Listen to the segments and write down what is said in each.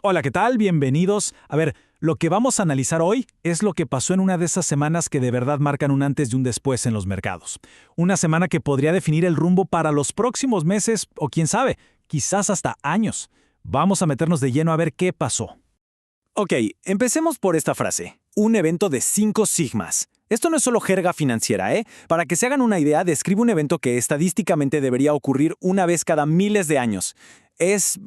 Hola, ¿qué tal? Bienvenidos. A ver, lo que vamos a analizar hoy es lo que pasó en una de esas semanas que de verdad marcan un antes y un después en los mercados. Una semana que podría definir el rumbo para los próximos meses o quién sabe, quizás hasta años. Vamos a meternos de lleno a ver qué pasó. Ok, empecemos por esta frase. Un evento de 5 sigmas. Esto no es solo jerga financiera, ¿eh? Para que se hagan una idea, describe un evento que estadísticamente debería ocurrir una vez cada miles de años. Es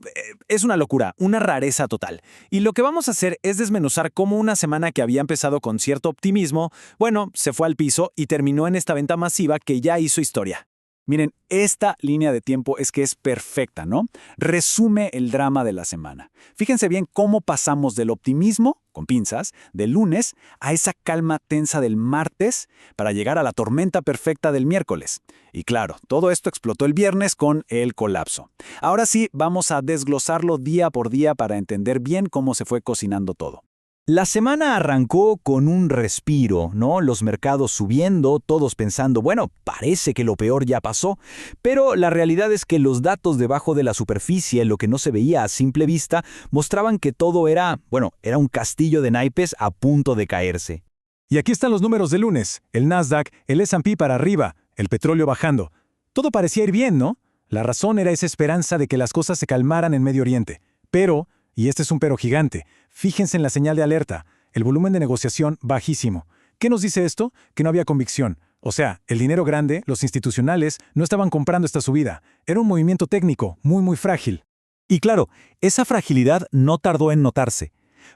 una locura, una rareza total. Y lo que vamos a hacer es desmenuzar cómo una semana que había empezado con cierto optimismo, bueno, se fue al piso y terminó en esta venta masiva que ya hizo historia. Miren, esta línea de tiempo es que es perfecta, ¿no? Resume el drama de la semana. Fíjense bien cómo pasamos del optimismo, con pinzas, del lunes, a esa calma tensa del martes, para llegar a la tormenta perfecta del miércoles. Y claro, todo esto explotó el viernes con el colapso. Ahora sí, vamos a desglosarlo día por día para entender bien cómo se fue cocinando todo. La semana arrancó con un respiro, ¿no? Los mercados subiendo, todos pensando, bueno, parece que lo peor ya pasó, pero la realidad es que los datos debajo de la superficie, lo que no se veía a simple vista, mostraban que todo era un castillo de naipes a punto de caerse. Y aquí están los números del lunes. El Nasdaq, el S&P para arriba, el petróleo bajando. Todo parecía ir bien, ¿no? La razón era esa esperanza de que las cosas se calmaran en Medio Oriente. Pero, y este es un pero gigante, fíjense en la señal de alerta, el volumen de negociación bajísimo. ¿Qué nos dice esto? Que no había convicción. O sea, el dinero grande, los institucionales, no estaban comprando esta subida. Era un movimiento técnico, muy frágil. Y claro, esa fragilidad no tardó en notarse.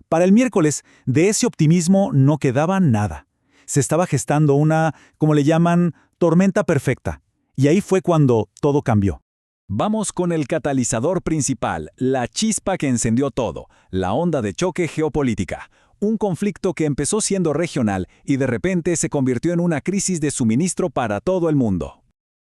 Para el miércoles, de ese optimismo no quedaba nada. Se estaba gestando una, como le llaman, tormenta perfecta. Y ahí fue cuando todo cambió. Vamos con el catalizador principal, la chispa que encendió todo, la onda de choque geopolítica. Un conflicto que empezó siendo regional y de repente se convirtió en una crisis de suministro para todo el mundo.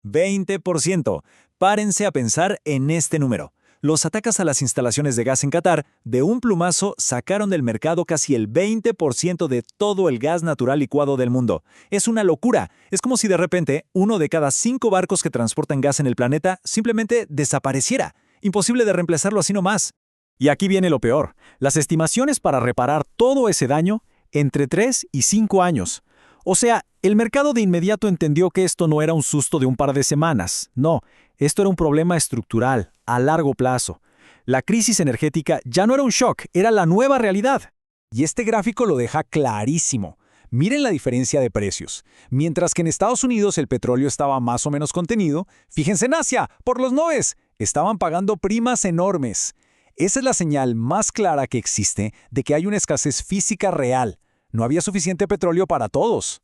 20%. Párense a pensar en este número. Los ataques a las instalaciones de gas en Qatar, de un plumazo, sacaron del mercado casi el 20% de todo el gas natural licuado del mundo. Es una locura. Es como si de repente 1 de cada 5 barcos que transportan gas en el planeta simplemente desapareciera. Imposible de reemplazarlo así nomás. Y aquí viene lo peor. Las estimaciones para reparar todo ese daño, entre 3 y 5 años. O sea, el mercado de inmediato entendió que esto no era un susto de un par de semanas. No, esto era un problema estructural, a largo plazo. La crisis energética ya no era un shock, era la nueva realidad. Y este gráfico lo deja clarísimo. Miren la diferencia de precios. Mientras que en Estados Unidos el petróleo estaba más o menos contenido, fíjense en Asia, por los nubes, estaban pagando primas enormes. Esa es la señal más clara que existe de que hay una escasez física real. No había suficiente petróleo para todos.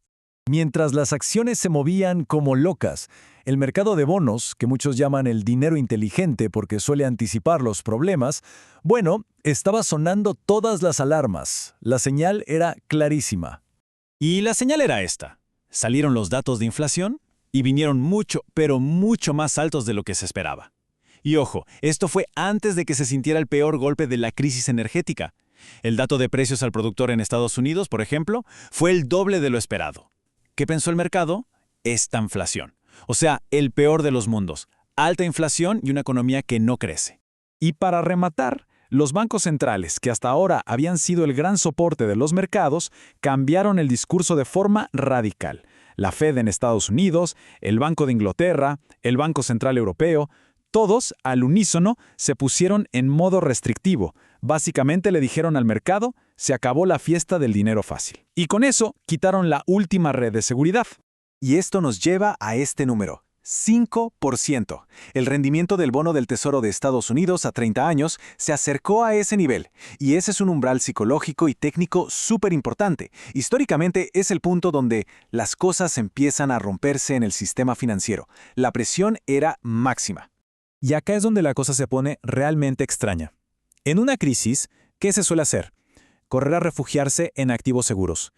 Mientras las acciones se movían como locas, el mercado de bonos, que muchos llaman el dinero inteligente porque suele anticipar los problemas, estaba sonando todas las alarmas. La señal era clarísima. Y la señal era esta. Salieron los datos de inflación y vinieron mucho, pero mucho más altos de lo que se esperaba. Y ojo, esto fue antes de que se sintiera el peor golpe de la crisis energética. El dato de precios al productor en Estados Unidos, por ejemplo, fue el doble de lo esperado. ¿Qué pensó el mercado? Esta inflación. O sea, el peor de los mundos. Alta inflación y una economía que no crece. Y para rematar, los bancos centrales, que hasta ahora habían sido el gran soporte de los mercados, cambiaron el discurso de forma radical. La Fed en Estados Unidos, el Banco de Inglaterra, el Banco Central Europeo, todos, al unísono, se pusieron en modo restrictivo. Básicamente le dijeron al mercado, se acabó la fiesta del dinero fácil. Y con eso, quitaron la última red de seguridad. Y esto nos lleva a este número, 5%. El rendimiento del bono del Tesoro de Estados Unidos a 30 años se acercó a ese nivel. Y ese es un umbral psicológico y técnico súper importante. Históricamente es el punto donde las cosas empiezan a romperse en el sistema financiero. La presión era máxima. Y acá es donde la cosa se pone realmente extraña. En una crisis, ¿qué se suele hacer? Correr a refugiarse en activos seguros.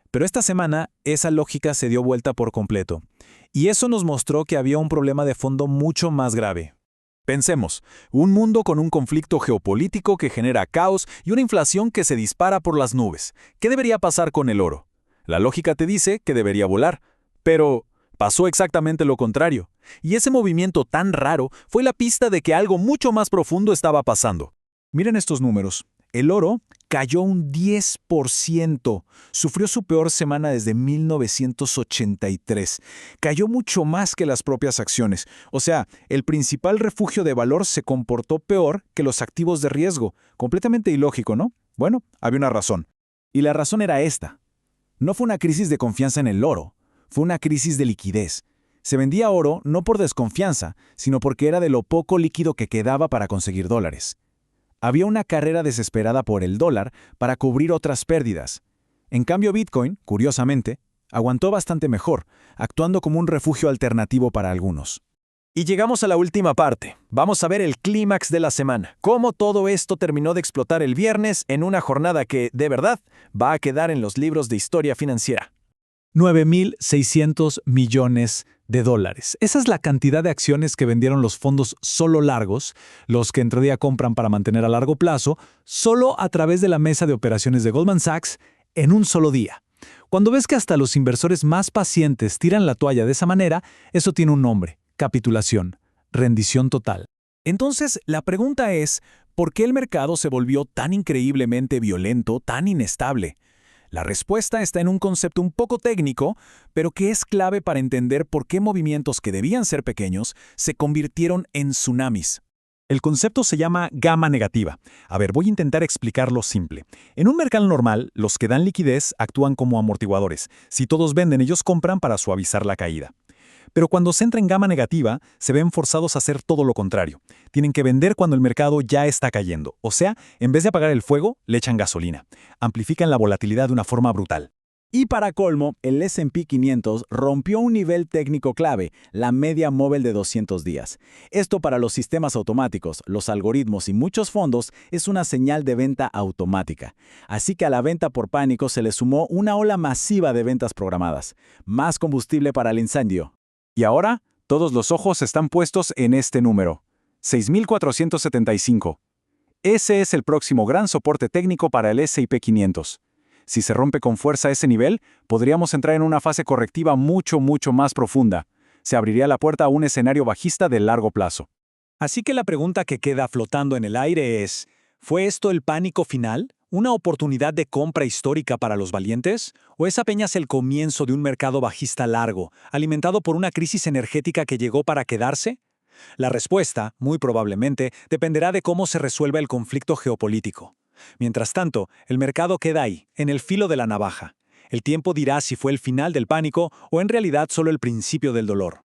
Pero esta semana, esa lógica se dio vuelta por completo. Y eso nos mostró que había un problema de fondo mucho más grave. Pensemos, un mundo con un conflicto geopolítico que genera caos y una inflación que se dispara por las nubes. ¿Qué debería pasar con el oro? La lógica te dice que debería volar. Pero pasó exactamente lo contrario. Y ese movimiento tan raro fue la pista de que algo mucho más profundo estaba pasando. Miren estos números. El oro cayó un 10%. Sufrió su peor semana desde 1983. Cayó mucho más que las propias acciones. O sea, el principal refugio de valor se comportó peor que los activos de riesgo. Completamente ilógico, ¿no? Bueno, había una razón. Y la razón era esta. No fue una crisis de confianza en el oro, fue una crisis de liquidez. Se vendía oro no por desconfianza, sino porque era de lo poco líquido que quedaba para conseguir dólares. Había una carrera desesperada por el dólar para cubrir otras pérdidas. En cambio, Bitcoin, curiosamente, aguantó bastante mejor, actuando como un refugio alternativo para algunos. Y llegamos a la última parte. Vamos a ver el clímax de la semana. Cómo todo esto terminó de explotar el viernes en una jornada que, de verdad, va a quedar en los libros de historia financiera. 9.600 millones de dólares. Esa es la cantidad de acciones que vendieron los fondos solo largos, los que entre día compran para mantener a largo plazo, solo a través de la mesa de operaciones de Goldman Sachs en un solo día. Cuando ves que hasta los inversores más pacientes tiran la toalla de esa manera, eso tiene un nombre: capitulación, rendición total. Entonces, la pregunta es, ¿por qué el mercado se volvió tan increíblemente violento, tan inestable? La respuesta está en un concepto un poco técnico, pero que es clave para entender por qué movimientos que debían ser pequeños se convirtieron en tsunamis. El concepto se llama gamma negativa. A ver, voy a intentar explicarlo simple. En un mercado normal, los que dan liquidez actúan como amortiguadores. Si todos venden, ellos compran para suavizar la caída. Pero cuando se entra en gamma negativa, se ven forzados a hacer todo lo contrario. Tienen que vender cuando el mercado ya está cayendo. O sea, en vez de apagar el fuego, le echan gasolina. Amplifican la volatilidad de una forma brutal. Y para colmo, el S&P 500 rompió un nivel técnico clave, la media móvil de 200 días. Esto para los sistemas automáticos, los algoritmos y muchos fondos es una señal de venta automática. Así que a la venta por pánico se le sumó una ola masiva de ventas programadas. Más combustible para el incendio. Y ahora, todos los ojos están puestos en este número: 6.475. Ese es el próximo gran soporte técnico para el S&P 500. Si se rompe con fuerza ese nivel, podríamos entrar en una fase correctiva mucho más profunda. Se abriría la puerta a un escenario bajista de largo plazo. Así que la pregunta que queda flotando en el aire es, ¿fue esto el pánico final? ¿Una oportunidad de compra histórica para los valientes? ¿O es apenas el comienzo de un mercado bajista largo, alimentado por una crisis energética que llegó para quedarse? La respuesta, muy probablemente, dependerá de cómo se resuelva el conflicto geopolítico. Mientras tanto, el mercado queda ahí, en el filo de la navaja. El tiempo dirá si fue el final del pánico o en realidad solo el principio del dolor.